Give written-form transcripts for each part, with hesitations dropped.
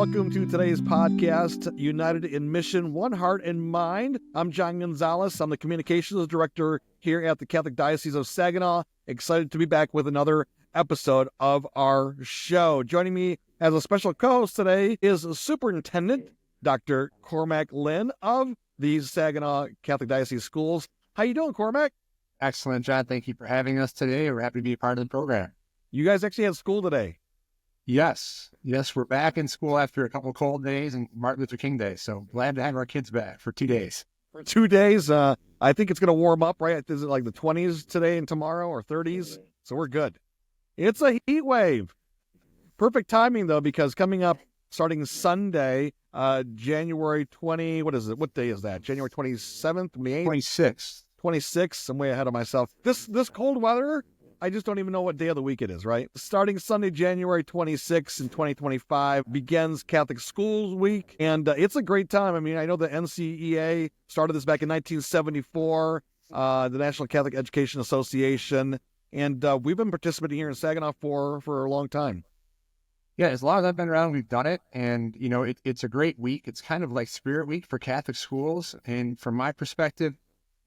welcome to today's podcast, United in Mission, One Heart and Mind. I'm John Gonzalez. I'm the Communications Director here at the Catholic Diocese of Saginaw. Excited to be back with another episode of our show. Joining me as a special co-host today is Superintendent Dr. Cormac Lynn of the Saginaw Catholic Diocese Schools. How you doing, Cormac? Excellent, John. Thank you for having us today. We're happy to be a part of the program. You guys actually had school today. Yes, we're back in school after a couple of cold days and Martin Luther King Day. So glad to have our kids back for 2 days. For 2 days, I think it's going to warm up, right? Is it like the 20s today and tomorrow or 30s? So we're good. It's a heat wave. Perfect timing, though, because coming up starting Sunday, January 20, what is it? What day is that? January 27th, 28th? 26th. I'm way ahead of myself. This cold weather, I just don't even know what day of the week it is, right? Starting Sunday, January 26th in 2025 begins Catholic Schools Week, and it's a great time. I mean, I know the NCEA started this back in 1974, the National Catholic Education Association, and we've been participating here in Saginaw for a long time. Yeah, as long as I've been around, we've done it, and it's a great week. It's kind of like Spirit Week for Catholic schools, and from my perspective,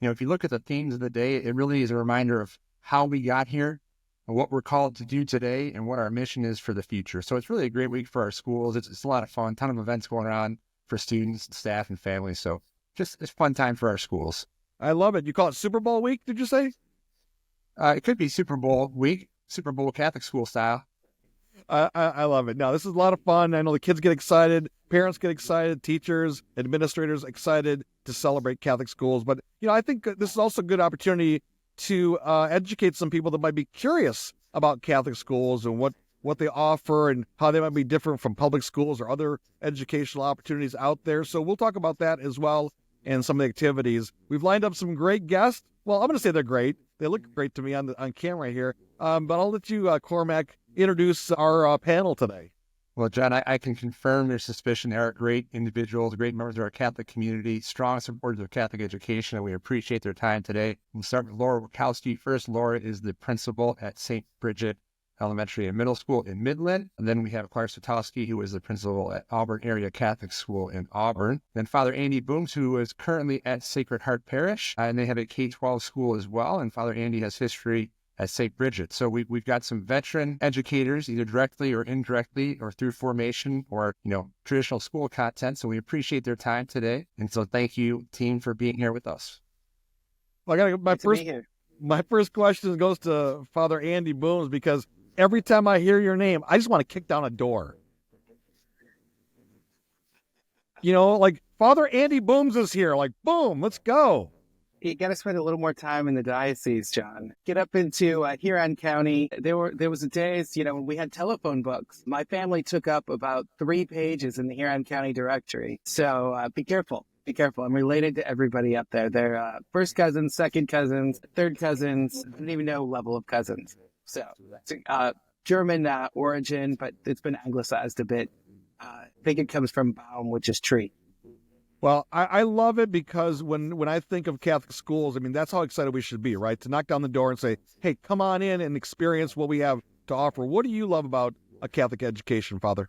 if you look at the themes of the day, it really is a reminder of how we got here and what we're called to do today and what our mission is for the future. So it's really a great week for our schools. It's a lot of fun, ton of events going on for students, staff, and families. So it's a fun time for our schools. I love it. You call it Super Bowl week, did you say? It could be Super Bowl week, Super Bowl Catholic school style. I love it. Now, this is a lot of fun. I know the kids get excited, parents get excited, teachers, administrators excited to celebrate Catholic schools. But, I think this is also a good opportunity to educate some people that might be curious about Catholic schools and what they offer and how they might be different from public schools or other educational opportunities out there. So we'll talk about that as well and some of the activities. We've lined up some great guests. Well, I'm going to say they're great. They look great to me on camera here. But I'll let you, Cormac, introduce our panel today. Well, John, I can confirm their suspicion. They are great individuals, great members of our Catholic community, strong supporters of Catholic education, and we appreciate their time today. We'll start with Laura Wilkowski first. Laura is the principal at St. Bridget Elementary and Middle School in Midland. And then we have Clark Switalski, who is the principal at Auburn Area Catholic School in Auburn. Then Father Andy Booms, who is currently at Sacred Heart Parish, and they have a K-12 school as well. And Father Andy has history at St. Bridget. So we've got some veteran educators, either directly or indirectly or through formation or, traditional school content. So we appreciate their time today. And so thank you, team, for being here with us. Well, I got my first question goes to Father Andy Booms, because every time I hear your name, I just want to kick down a door. Like Father Andy Booms is here. Like, boom, let's go. You got to spend a little more time in the diocese, John. Get up into Huron County. There was a days, when we had telephone books. My family took up about 3 pages in the Huron County directory. So be careful. Be careful. I'm related to everybody up there. They're first cousins, second cousins, third cousins. I don't even know level of cousins. So German origin, but it's been anglicized a bit. I think it comes from Baum, which is tree. Well, I love it because when I think of Catholic schools, I mean, that's how excited we should be, right? To knock down the door and say, hey, come on in and experience what we have to offer. What do you love about a Catholic education, Father?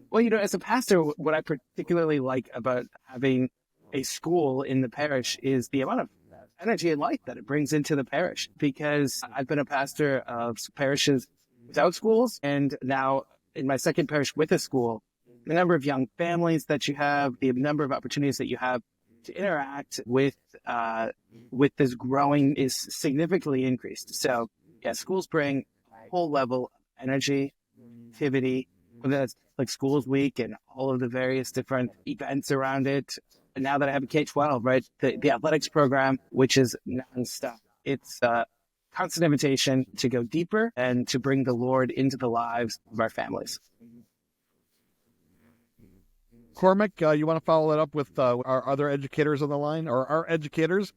Well, as a pastor, what I particularly like about having a school in the parish is the amount of energy and life that it brings into the parish, because I've been a pastor of parishes without schools, and now in my second parish with a school. The number of young families that you have, the number of opportunities that you have to interact with this growing is significantly increased. So, schools bring a whole level of energy, activity, whether that's like Schools Week and all of the various different events around it. And now that I have a K-12, right, the athletics program, which is nonstop. It's a constant invitation to go deeper and to bring the Lord into the lives of our families. Cormac, you want to follow that up with our other educators on the line, or our educators,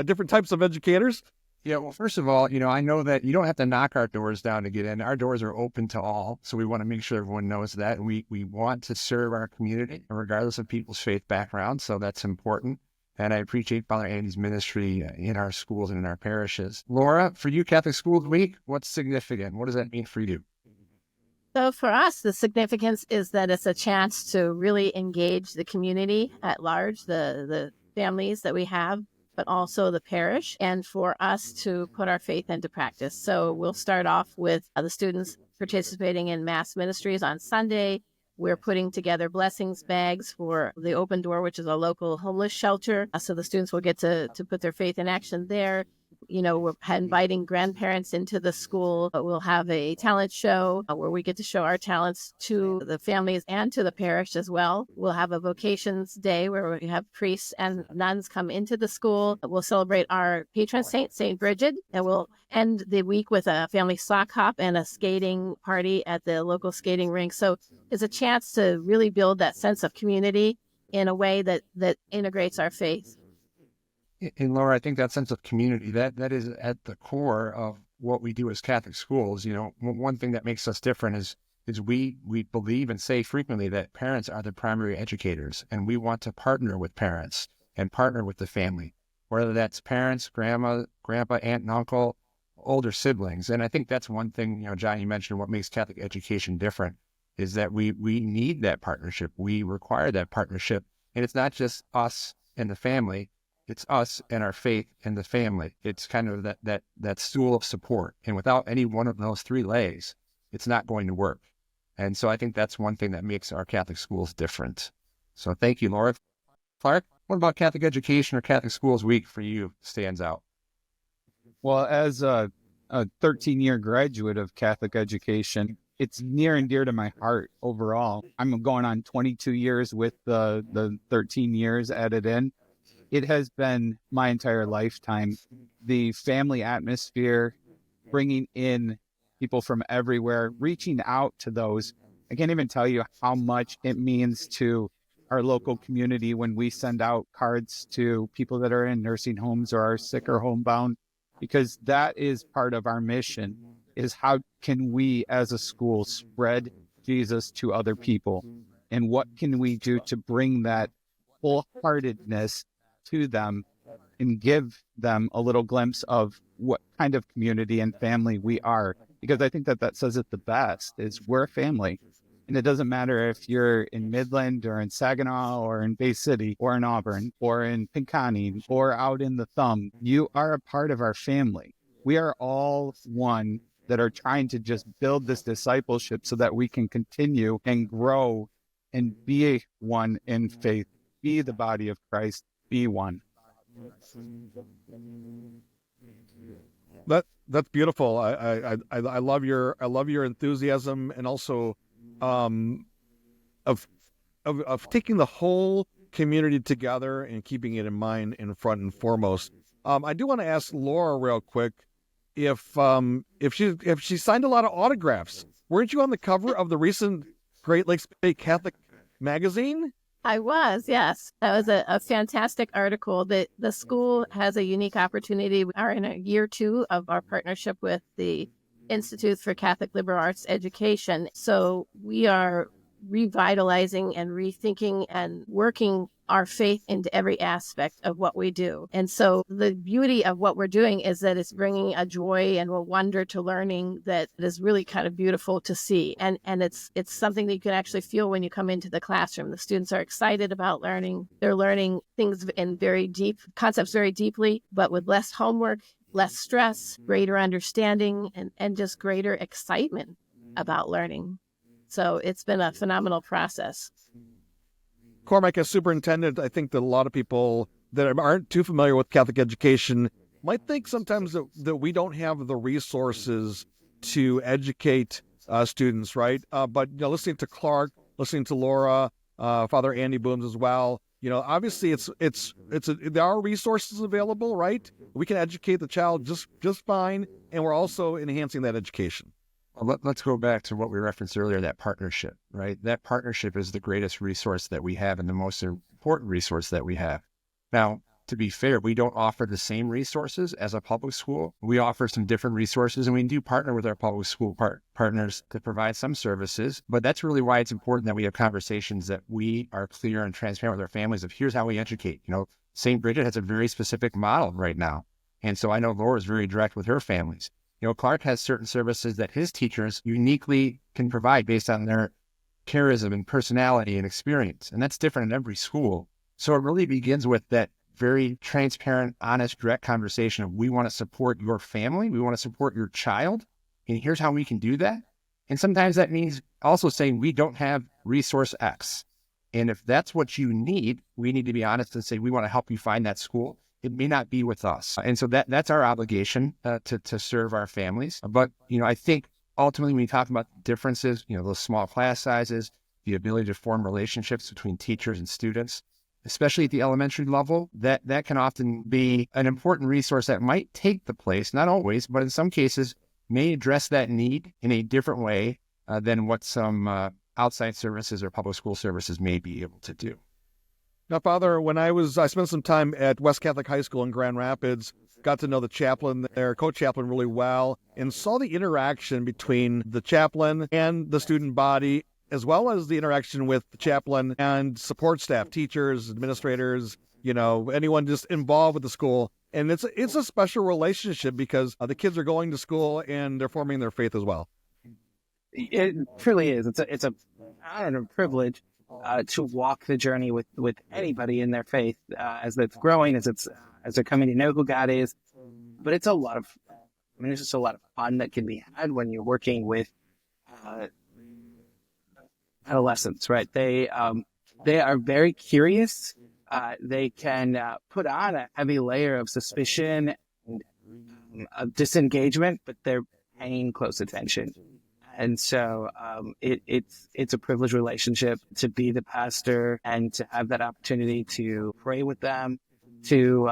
different types of educators? Yeah, well, first of all, I know that you don't have to knock our doors down to get in. Our doors are open to all, so we want to make sure everyone knows that. And we want to serve our community, regardless of people's faith background, so that's important. And I appreciate Father Andy's ministry in our schools and in our parishes. Laura, for you, Catholic Schools Week, what's significant? What does that mean for you? So for us, the significance is that it's a chance to really engage the community at large, the families that we have, but also the parish, and for us to put our faith into practice. So we'll start off with the students participating in mass ministries on Sunday. We're putting together blessings bags for the Open Door, which is a local homeless shelter. So the students will get to put their faith in action there. We're inviting grandparents into the school. We'll have a talent show where we get to show our talents to the families and to the parish as well. We'll have a vocations day where we have priests and nuns come into the school. We'll celebrate our patron saint, St. Bridget, and we'll end the week with a family sock hop and a skating party at the local skating rink. So it's a chance to really build that sense of community in a way that integrates our faith. And Laura, I think that sense of community, that is at the core of what we do as Catholic schools. One thing that makes us different is we believe and say frequently that parents are the primary educators, and we want to partner with parents and partner with the family, whether that's parents, grandma, grandpa, aunt and uncle, older siblings. And I think that's one thing, John, you mentioned what makes Catholic education different is that we need that partnership. We require that partnership. And it's not just us and the family. It's us and our faith and the family. It's kind of that stool of support. And without any one of those three legs, it's not going to work. And so I think that's one thing that makes our Catholic schools different. So thank you, Laura. Clark, what about Catholic Education or Catholic Schools Week for you stands out? Well, as a 13-year graduate of Catholic education, it's near and dear to my heart overall. I'm going on 22 years with the 13 years added in. It has been my entire lifetime. The family atmosphere, bringing in people from everywhere, reaching out to those. I can't even tell you how much it means to our local community when we send out cards to people that are in nursing homes or are sick or homebound, because that is part of our mission, is how can we as a school spread Jesus to other people? And what can we do to bring that wholeheartedness to them and give them a little glimpse of what kind of community and family we are? Because I think that says it the best, is we're a family. And it doesn't matter if you're in Midland or in Saginaw or in Bay City or in Auburn or in Pinconning or out in the Thumb. You are a part of our family. We are all one that are trying to just build this discipleship so that we can continue and grow and be one in faith, be the body of Christ, be one. That's beautiful. I love your enthusiasm, and also of taking the whole community together and keeping it in mind in front and foremost. I do want to ask Laura real quick if she signed a lot of autographs. Weren't you on the cover of the recent Great Lakes Bay Catholic magazine? I was, yes. That was a fantastic article. The school has a unique opportunity. We are in year 2 of our partnership with the Institute for Catholic Liberal Arts Education. So we are revitalizing and rethinking and working our faith into every aspect of what we do. And so the beauty of what we're doing is that it's bringing a joy and a wonder to learning that is really kind of beautiful to see. And it's something that you can actually feel when you come into the classroom. The students are excited about learning. They're learning things in very deep concepts, very deeply, but with less homework, less stress, greater understanding, and just greater excitement about learning. So it's been a phenomenal process. Cormac, as superintendent, I think that a lot of people that aren't too familiar with Catholic education might think sometimes that we don't have the resources to educate students, right? But listening to Clark, listening to Laura, Father Andy Booms as well, obviously there are resources available, right? We can educate the child just fine, and we're also enhancing that education. Let's go back to what we referenced earlier, that partnership, right? That partnership is the greatest resource that we have and the most important resource that we have. Now, to be fair, we don't offer the same resources as a public school. We offer some different resources, and we do partner with our public school partners to provide some services. But that's really why it's important that we have conversations that we are clear and transparent with our families of here's how we educate. St. Bridget has a very specific model right now. And so I know Laura is very direct with her families. Clark has certain services that his teachers uniquely can provide based on their charisma and personality and experience. And that's different in every school. So it really begins with that very transparent, honest, direct conversation of, we want to support your family. We want to support your child. And here's how we can do that. And sometimes that means also saying, we don't have resource X. And if that's what you need, we need to be honest and say, we want to help you find that school. It may not be with us. And so that's our obligation to serve our families. But, I think ultimately when you talk about differences, those small class sizes, the ability to form relationships between teachers and students, especially at the elementary level, that can often be an important resource that might take the place, not always, but in some cases may address that need in a different way than what some outside services or public school services may be able to do. Now, Father, when I spent some time at West Catholic High School in Grand Rapids, got to know the chaplain there, co-chaplain really well, and saw the interaction between the chaplain and the student body, as well as the interaction with the chaplain and support staff, teachers, administrators, anyone just involved with the school. And it's a special relationship because the kids are going to school and they're forming their faith as well. It truly is. It's a honor and privilege to walk the journey with anybody in their faith as it's growing, as they're coming to know who God is. But it's there's just a lot of fun that can be had when you're working with adolescents, right? They are very curious. They can put on a heavy layer of suspicion and of disengagement, but they're paying close attention. And so it's a privileged relationship to be the pastor and to have that opportunity to pray with them, to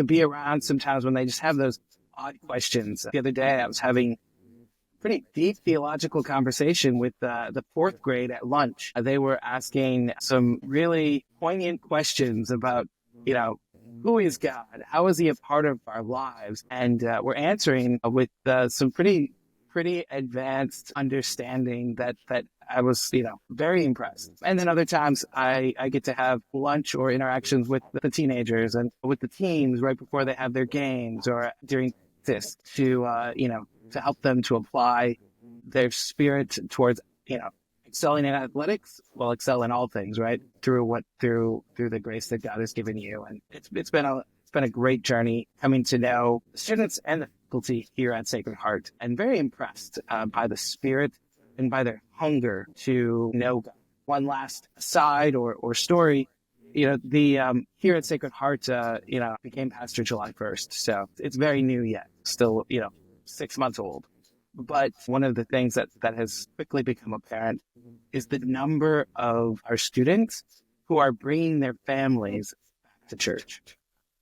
be around sometimes when they just have those odd questions. The other day I was having a pretty deep theological conversation with the fourth grade at lunch. They were asking some really poignant questions about, who is God? How is he a part of our lives? And we're answering with some pretty advanced understanding that I was, very impressed. And then other times I get to have lunch or interactions with the teenagers and with the teams right before they have their games or during this to help them to apply their spirit towards, excelling in athletics, well, excel in all things, right? Through the grace that God has given you. And it's been a great journey coming to know the students and the faculty here at Sacred Heart, and very impressed by the spirit and by their hunger to know God. One last aside or story, here at Sacred Heart, became pastor July 1st. So it's very new yet, still, 6 months old. But one of the things that has quickly become apparent is the number of our students who are bringing their families back to church.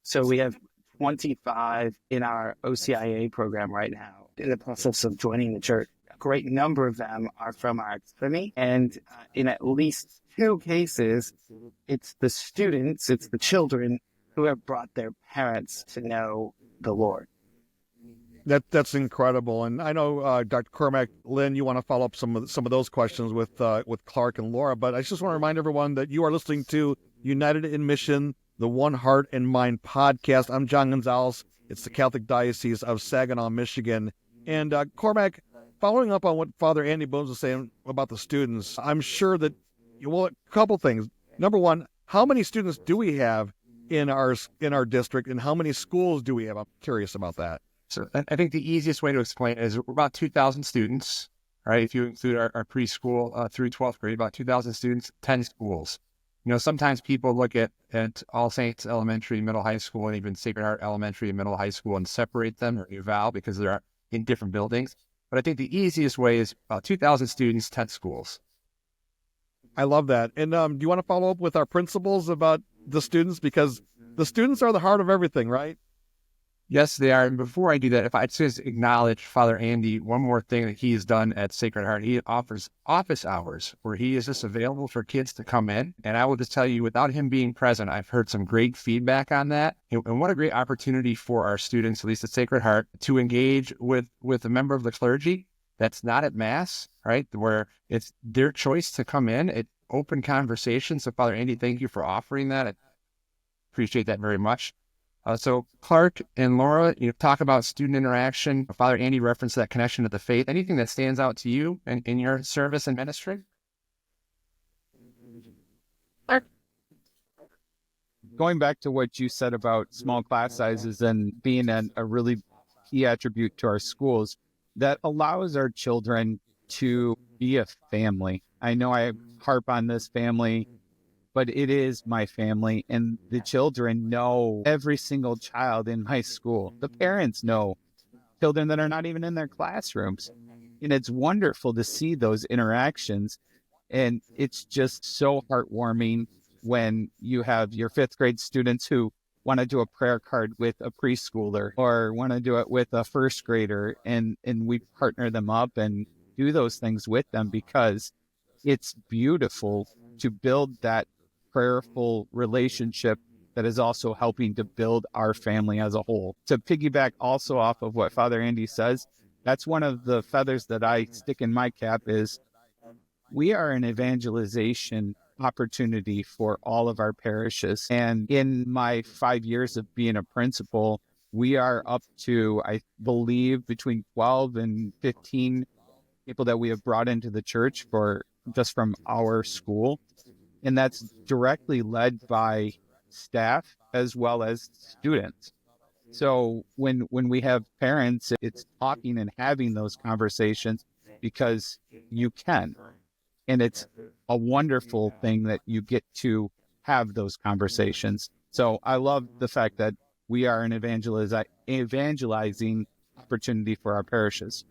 So we have 25 in our OCIA program right now in the process of joining the church. A great number of them are from our academy, and in at least 2 cases, it's the students, it's the children who have brought their parents to know the Lord. That's incredible. And I know, Dr. Cormac Lynn, you want to follow up some of those questions with Clark and Laura, but I just want to remind everyone that you are listening to United in Mission, the One Heart and Mind podcast. I'm John Gonzalez. It's the Catholic Diocese of Saginaw, Michigan. And Cormac, following up on what Father Andy Bones was saying about the students, I'm sure that, a couple things. Number one, how many students do we have in our district, and how many schools do we have? I'm curious about that. So I think the easiest way to explain it is we're about 2,000 students, right? If you include our preschool through 12th grade, about 2,000 students, 10 schools. Sometimes people look at All Saints Elementary, Middle High School, and even Sacred Heart Elementary and Middle High School and separate them or eval because they're in different buildings. But I think the easiest way is about 2,000 students, 10 schools. I love that. And do you want to follow up with our principals about the students? Because the students are the heart of everything, right? Yes, they are. And before I do that, if I just acknowledge Father Andy, one more thing that he has done at Sacred Heart, he offers office hours where he is just available for kids to come in. And I will just tell you, without him being present, I've heard some great feedback on that. And what a great opportunity for our students, at least at Sacred Heart, to engage with a member of the clergy that's not at Mass, right? Where it's their choice to come in. It's open conversation. So Father Andy, thank you for offering that. I appreciate that very much. So Clark and Laura, you talk about student interaction. Father Andy referenced that connection to the faith. Anything that stands out to you in your service and ministry? Going back to what you said about small class sizes and being a really key attribute to our schools, that allows our children to be a family. I know I harp on this family, but it is my family, and the children know every single child in my school. The parents know children that are not even in their classrooms. And it's wonderful to see those interactions. And it's just so heartwarming when you have your fifth grade students who want to do a prayer card with a preschooler or want to do it with a first grader, and we partner them up and do those things with them, because it's beautiful to build that prayerful relationship that is also helping to build our family as a whole. To piggyback also off of what Father Andy says, that's one of the feathers that I stick in my cap is we are an evangelization opportunity for all of our parishes. And in my 5 years of being a principal, we are up to, I believe, between 12 and 15 people that we have brought into the church for just from our school. And that's directly led by staff as well as students. So when we have parents, it's talking and having those conversations because you can. And it's a wonderful thing that you get to have those conversations. So I love the fact that we are an evangelizing opportunity for our parishes.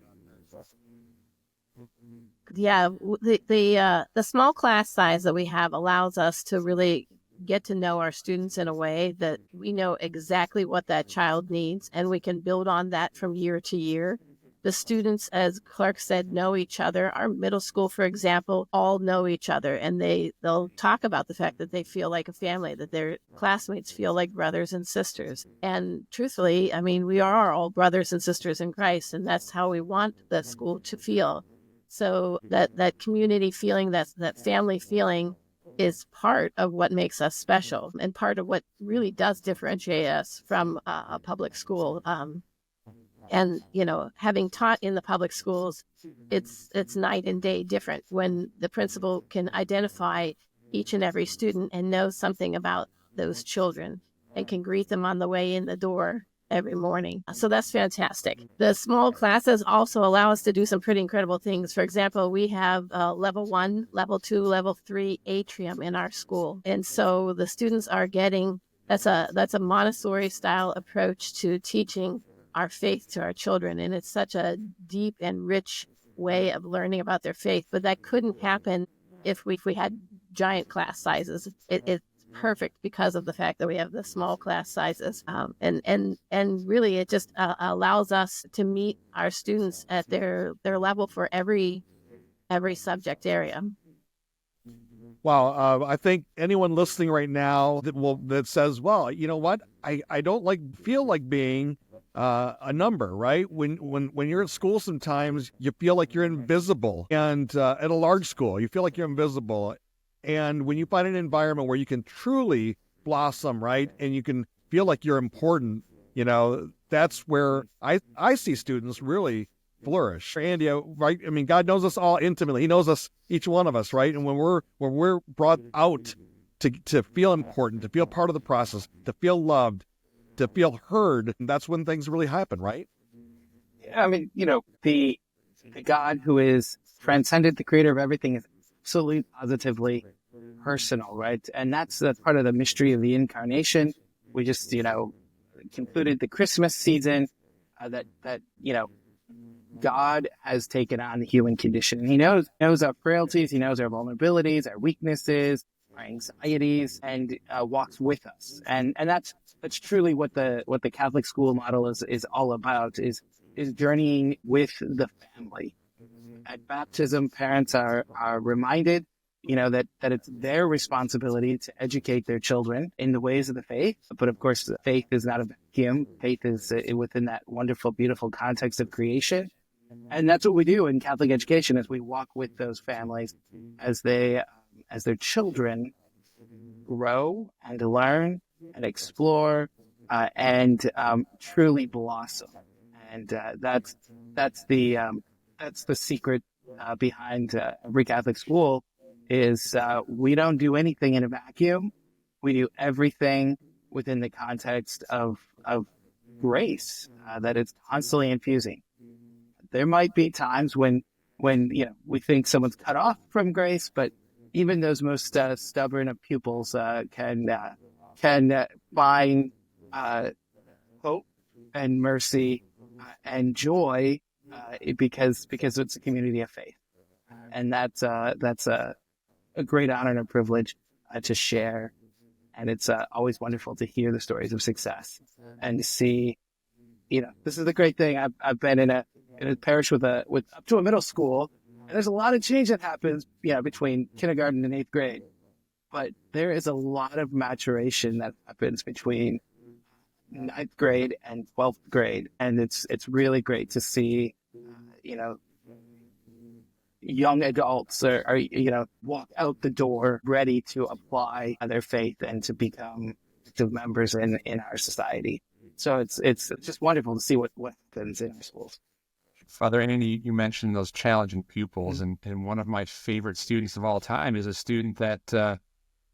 Yeah, the small class size that we have allows us to really get to know our students in a way that we know exactly what that child needs, and we can build on that from year to year. The students, as Clark said, know each other. Our middle school, for example, all know each other, and they'll talk about the fact that they feel like a family, that their classmates feel like brothers and sisters. And truthfully, I mean, we are all brothers and sisters in Christ, and that's how we want the school to feel. So that community feeling, that family feeling is part of what makes us special and part of what really does differentiate us from a public school. And, you know, having taught in the public schools, it's night and day different when the principal can identify each and every student and know something about those children and can greet them on the way in the door every morning. So that's fantastic. The small classes also allow us to do some pretty incredible things. For example, we have level 1, level 2, level 3 atrium in our school. And so the students are getting, that's a Montessori style approach to teaching our faith to our children. And it's such a deep and rich way of learning about their faith. But that couldn't happen if we had giant class sizes. It's perfect because of the fact that we have the small class sizes. And really it just allows us to meet our students at their level for every subject area. Wow, I think anyone listening right now that says, well, you know what, I don't feel like being a number, right? When you're at school, sometimes you feel like you're invisible, and at a large school, you feel like you're invisible. And when you find an environment where you can truly blossom, right, and you can feel like you're important, you know, that's where I see students really flourish. Andy, right? I mean, God knows us all intimately. He knows us, each one of us, right? And when we're brought out to feel important, to feel part of the process, to feel loved, to feel heard, that's when things really happen, right? I mean, you know, the God who is transcendent, the creator of everything, is absolutely positively personal, right? And that's part of the mystery of the incarnation. We just, you know, concluded the Christmas season, that you know, God has taken on the human condition, and he knows our frailties, he knows our vulnerabilities, our weaknesses, our anxieties, and walks with us. And that's truly what the Catholic school model is all about, is journeying with the family. At baptism, parents are reminded, you know, that it's their responsibility to educate their children in the ways of the faith. But of course, faith is not a vacuum. Faith is within that wonderful, beautiful context of creation. And that's what we do in Catholic education, as we walk with those families as their children grow and learn and explore and truly blossom. And that's the secret behind every Catholic school is we don't do anything in a vacuum. We do everything within the context of grace that it's constantly infusing. There might be times when we think someone's cut off from grace, but even those most stubborn of pupils can find hope and mercy and joy because it's a community of faith, and that's a great honor and a privilege to share. And it's always wonderful to hear the stories of success and to see. This is the great thing. I've been in a parish with up to a middle school, and there's a lot of change that happens, between kindergarten and 8th grade. But there is a lot of maturation that happens between 9th grade and 12th grade, and it's really great to see, young adults are walk out the door ready to apply their faith and to become active members in our society. So it's just wonderful to see what happens in our schools. Father Andy, you mentioned those challenging pupils, and one of my favorite students of all time is a student that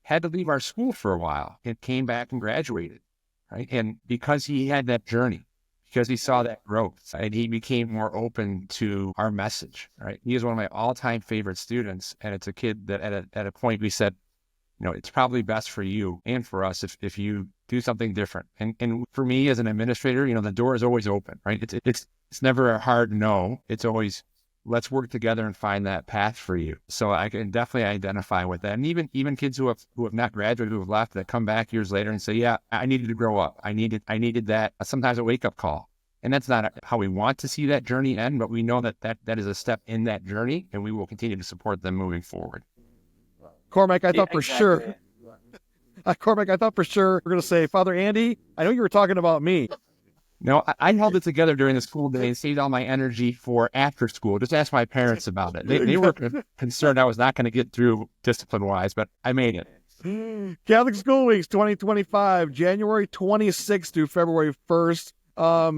had to leave our school for a while and came back and graduated, right? And because he had that journey, because he saw that growth, and he became more open to our message, right? He is one of my all-time favorite students, and it's a kid that at a point we said, it's probably best for you and for us if you do something different. And for me as an administrator, the door is always open, right? It's never a hard no. It's always, let's work together and find that path for you. So I can definitely identify with that. And even kids who have not graduated, who have left, that come back years later and say, yeah, I needed to grow up. I needed that, sometimes a wake up call. And that's not how we want to see that journey end, but we know that is a step in that journey, and we will continue to support them moving forward. Cormac, I thought for sure we're going to say, Father Andy, I know you were talking about me. No, I held it together during the school day and saved all my energy for after school. Just ask my parents about it. They were concerned I was not going to get through discipline-wise, but I made it. Catholic School Weeks 2025, January 26th through February 1st.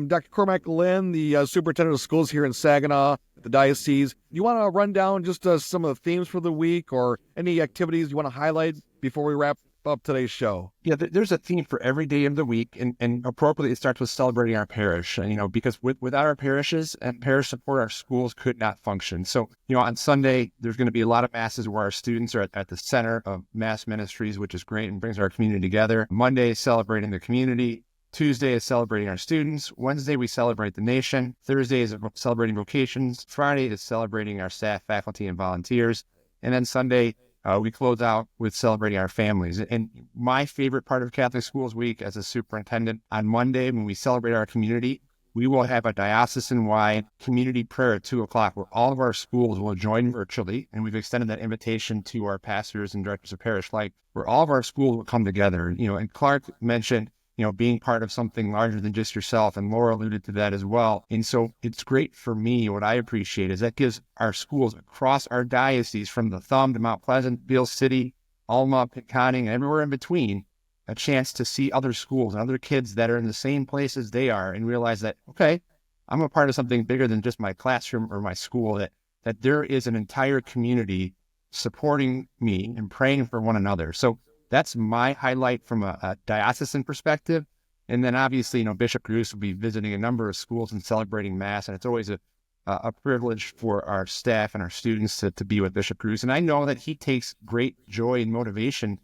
Dr. Cormac Lynn, the superintendent of schools here in Saginaw, the diocese. You want to run down just some of the themes for the week or any activities you want to highlight before we wrap up today's show? Yeah, there's a theme for every day of the week, and appropriately it starts with celebrating our parish. Because without our parishes and parish support, our schools could not function. So, on Sunday, there's going to be a lot of masses where our students are at the center of mass ministries, which is great and brings our community together. Monday is celebrating the community. Tuesday is celebrating our students. Wednesday, we celebrate the nation. Thursday is celebrating vocations. Friday is celebrating our staff, faculty, and volunteers. And then Sunday, we close out with celebrating our families. And my favorite part of Catholic Schools Week as a superintendent, on Monday, when we celebrate our community, we will have a diocesan-wide community prayer at 2:00 where all of our schools will join virtually. And we've extended that invitation to our pastors and directors of parish life, where all of our schools will come together. And Clark mentioned being part of something larger than just yourself. And Laura alluded to that as well. And so it's great for me. What I appreciate is that gives our schools across our diocese, from the Thumb to Mount Pleasant, Beale City, Alma, Pinconning, and everywhere in between, a chance to see other schools and other kids that are in the same place as they are and realize that, okay, I'm a part of something bigger than just my classroom or my school, that there is an entire community supporting me and praying for one another. So that's my highlight from a diocesan perspective. And then obviously, Bishop Bruce will be visiting a number of schools and celebrating Mass. And it's always a privilege for our staff and our students to be with Bishop Bruce. And I know that he takes great joy and motivation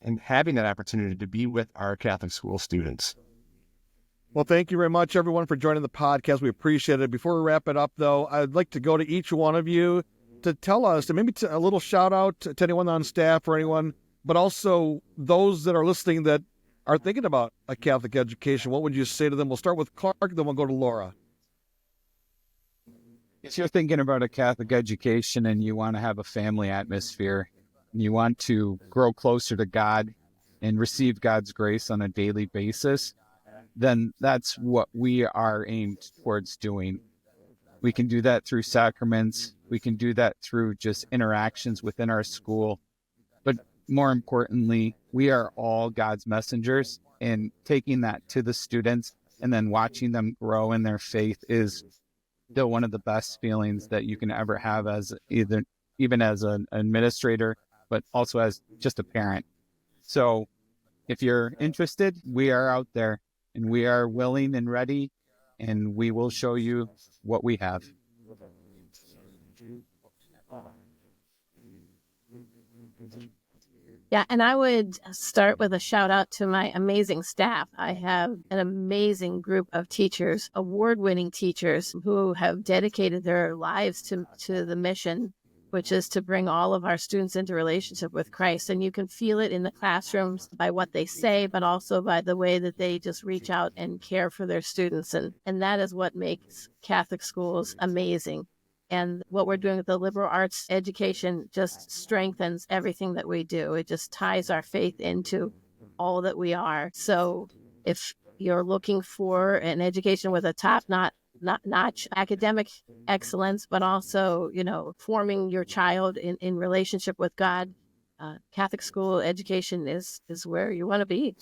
in having that opportunity to be with our Catholic school students. Well, thank you very much, everyone, for joining the podcast. We appreciate it. Before we wrap it up, though, I'd like to go to each one of you to tell us, and maybe a little shout out to anyone on staff or anyone, but also those that are listening that are thinking about a Catholic education. What would you say to them? We'll start with Clark, then we'll go to Laura. If you're thinking about a Catholic education and you want to have a family atmosphere, and you want to grow closer to God and receive God's grace on a daily basis, then that's what we are aimed towards doing. We can do that through sacraments. We can do that through just interactions within our school. But more importantly, we are all God's messengers, and taking that to the students and then watching them grow in their faith is still one of the best feelings that you can ever have as even as an administrator, but also as just a parent. So if you're interested, we are out there and we are willing and ready, and we will show you what we have. Yeah, and I would start with a shout out to my amazing staff. I have an amazing group of teachers, award-winning teachers who have dedicated their lives to the mission, which is to bring all of our students into relationship with Christ. And you can feel it in the classrooms by what they say, but also by the way that they just reach out and care for their students. And that is what makes Catholic schools amazing. And what we're doing with the liberal arts education just strengthens everything that we do. It just ties our faith into all that we are. So if you're looking for an education with a top-notch academic excellence, but also, forming your child in relationship with God, Catholic school education is where you want to be.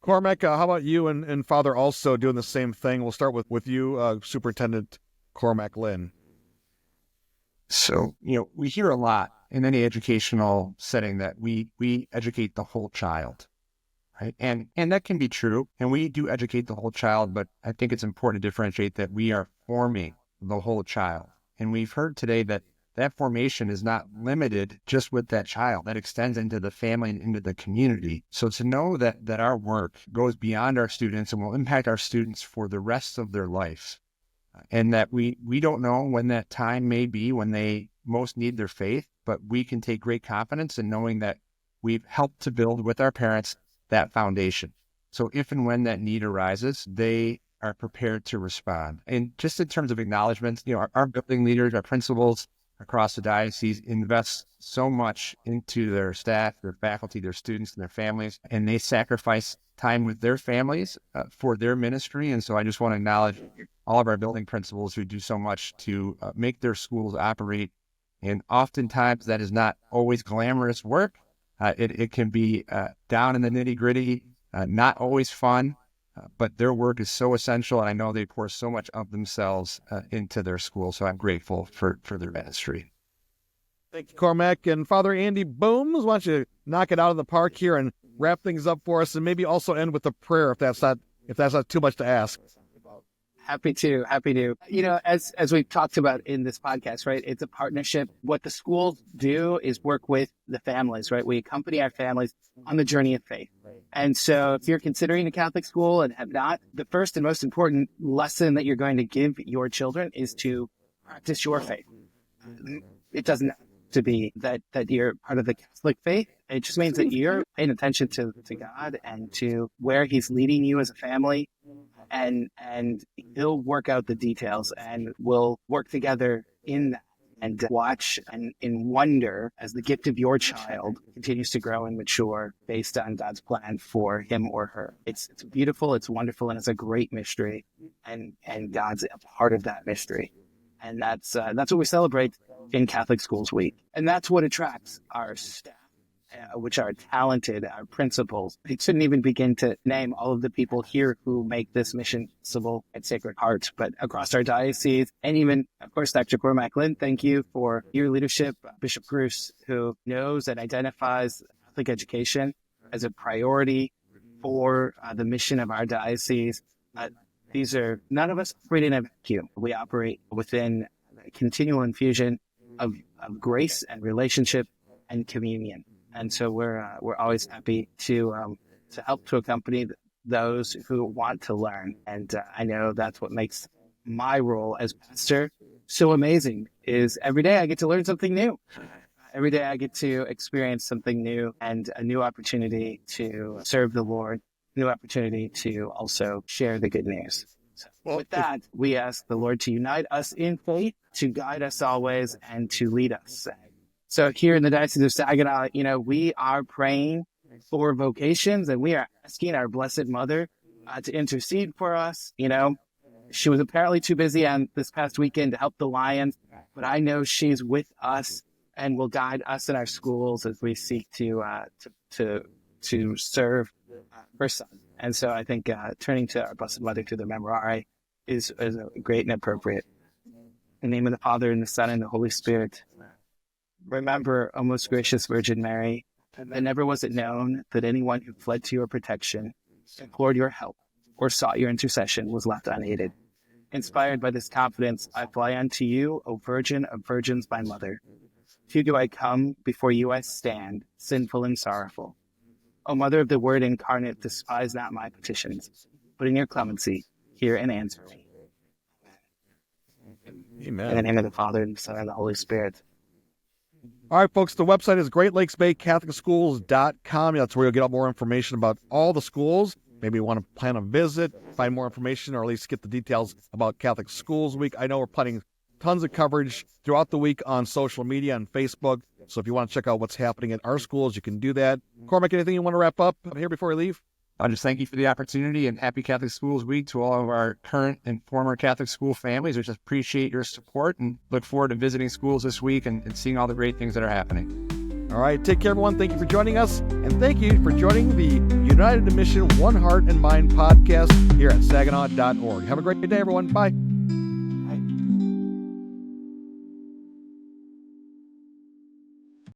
Cormac, how about you and Father also doing the same thing? We'll start with you, Superintendent Cormac Lynn. So, we hear a lot in any educational setting that we educate the whole child, right? And that can be true, and we do educate the whole child, but I think it's important to differentiate that we are forming the whole child. And we've heard today that formation is not limited just with that child. That extends into the family and into the community. So to know that our work goes beyond our students and will impact our students for the rest of their life, and that we don't know when that time may be when they most need their faith, but we can take great confidence in knowing that we've helped to build with our parents that foundation. So if and when that need arises, they are prepared to respond. And just in terms of acknowledgments, our building leaders, our principals across the diocese invest so much into their staff, their faculty, their students, and their families, and they sacrifice time with their families for their ministry. And so I just want to acknowledge all of our building principals who do so much to make their schools operate. And oftentimes that is not always glamorous work. It can be down in the nitty gritty, not always fun, but their work is so essential. And I know they pour so much of themselves into their school. So I'm grateful for their ministry. Thank you, Cormac. And Father Andy Booms, why don't you knock it out of the park here and wrap things up for us, and maybe also end with a prayer if that's not too much to ask. Happy to. As we've talked about in this podcast, right? It's a partnership. What the schools do is work with the families, right? We accompany our families on the journey of faith. And so if you're considering a Catholic school and have not, the first and most important lesson that you're going to give your children is to practice your faith. It doesn't have to be that you're part of the Catholic faith. It just means that you're paying attention to God and to where he's leading you as a family. And he'll work out the details, and we'll work together in that and watch and in wonder as the gift of your child continues to grow and mature based on God's plan for him or her. It's beautiful, it's wonderful, and it's a great mystery. And God's a part of that mystery. And that's what we celebrate in Catholic Schools Week. And that's what attracts our staff, which are talented, our principals. I shouldn't even begin to name all of the people here who make this mission possible at Sacred Heart, but across our diocese. And even, of course, Dr. Cormac Lynn, thank you for your leadership. Bishop Bruce, who knows and identifies Catholic education as a priority for the mission of our diocese. These are, none of us operate in a vacuum. We operate within a continual infusion of grace and relationship and communion. And so we're always happy to help to accompany those who want to learn. And I know that's what makes my role as pastor so amazing, is every day I get to learn something new. Every day I get to experience something new and a new opportunity to serve the Lord, new opportunity to also share the good news. So with that, we ask the Lord to unite us in faith, to guide us always, and to lead us. So here in the Diocese of Saginaw, we are praying for vocations, and we are asking our Blessed Mother to intercede for us. She was apparently too busy on this past weekend to help the Lions, but I know she's with us and will guide us in our schools as we seek to serve her Son. And so I think turning to our Blessed Mother through the Memorare is great and appropriate. In the name of the Father, and the Son, and the Holy Spirit. Remember, O most gracious Virgin Mary, that never was it known that anyone who fled to your protection, implored your help, or sought your intercession was left unaided. Inspired by this confidence, I fly unto you, O Virgin of Virgins, my Mother. To you do I come, before you I stand, sinful and sorrowful. O Mother of the Word incarnate, despise not my petitions, but in your clemency, hear and answer me. Amen. In the name of the Father, and the Son, and the Holy Spirit. All right, folks, the website is GreatLakesBayCatholicSchools.com. That's where you'll get out more information about all the schools. Maybe you want to plan a visit, find more information, or at least get the details about Catholic Schools Week. I know we're planning tons of coverage throughout the week on social media and Facebook. So if you want to check out what's happening at our schools, you can do that. Cormac, anything you want to wrap up here before we leave? I'll just thank you for the opportunity, and happy Catholic Schools Week to all of our current and former Catholic school families. We just appreciate your support and look forward to visiting schools this week and seeing all the great things that are happening. All right, take care, everyone. Thank you for joining us, and thank you for joining the United in Mission One Heart and Mind podcast here at Saginaw.org. Have a great day, everyone. Bye.